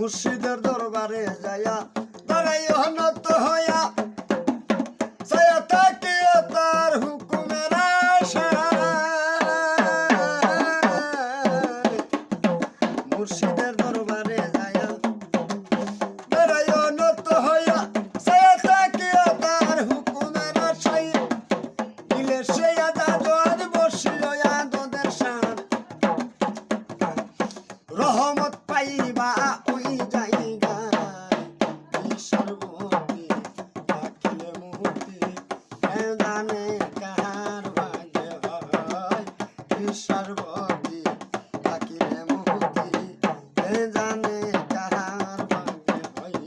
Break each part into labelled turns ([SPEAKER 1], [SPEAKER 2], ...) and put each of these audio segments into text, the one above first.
[SPEAKER 1] মুর্শিদের দরবারে যাইয়া দাঁড়াইও নত হইয়া ছায়া তাকিয়ে তার হুকুমের আশায় মুর্শিদের দরবারে যাইয়া দাঁড়াইও নত হইয়া ছায়া তাকিয়ে তার হুকুমের আশায় দিলে সে আজাদ বসিল আদদের শান রহমত পাইবা ওই জায়গায় সর্বতি রাখিলে মুক্তি জানে কাহার ভাগ্যে হয় সর্বতি রাখিলে মুক্তি জানে কাহার ভাগ্যে হয়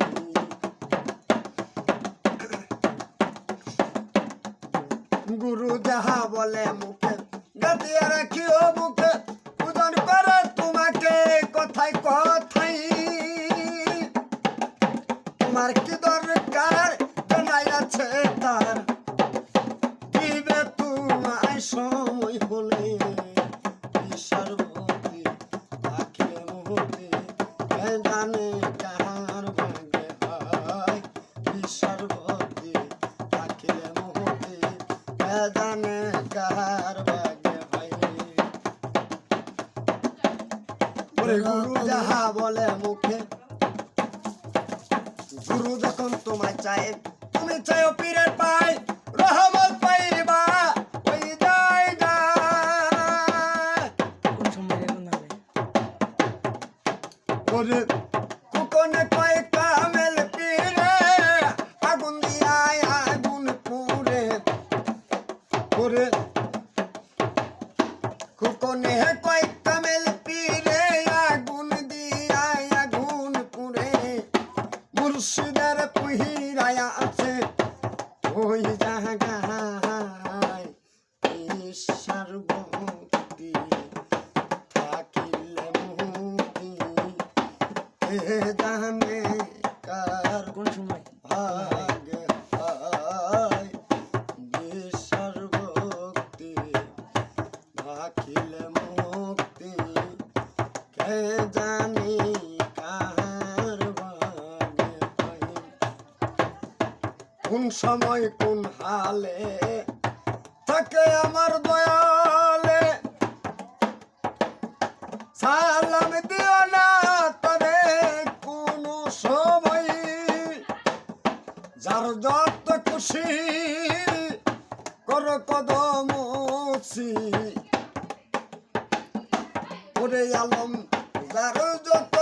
[SPEAKER 1] গুরু যাহা বলে মুখে গাতিয়া রাখিও বুকে পূজন করে তোমাকে কথায় কথাই তোমার কি দরকার জানাই আছে তার দিবে তোমায় সময় হলে সর্বতি রাখিলে মুহূর্তে জানে কাহার ভাগ্যে হয় সর্বতি রাখিলে মুহূর্তে জানে কাহার ভাগ্যে হয় গুরু যাহা বলে মুখে গুরু যখন তোমায় চায় তুমি চাও পীরের পাই রহমত পাইবা ওই জায়গা ওরে কুকনে কয় কামেল পীরে আগুন দিয়ায় আগুন পুরে ওরে কুকনে কয় কামেল পীরে আগুন দিয়ায় আগুন পুরে মুর্শিদের পুহিরায়া আছে ওই জায়গায় সর্বতি থাকিলে মুক্তি জানে কার
[SPEAKER 2] কোন সময়
[SPEAKER 1] ভাগ্যে হয় সর্বতি থাকিলে মুক্তি কে জানি কাহার ভাগ্যে হয় কোন সময় কোন হালে থাকে আমার দয়ালে সালাম দিও না তবে কোন সময় যার যত খুশি কর কদম ওরে আলম যার যত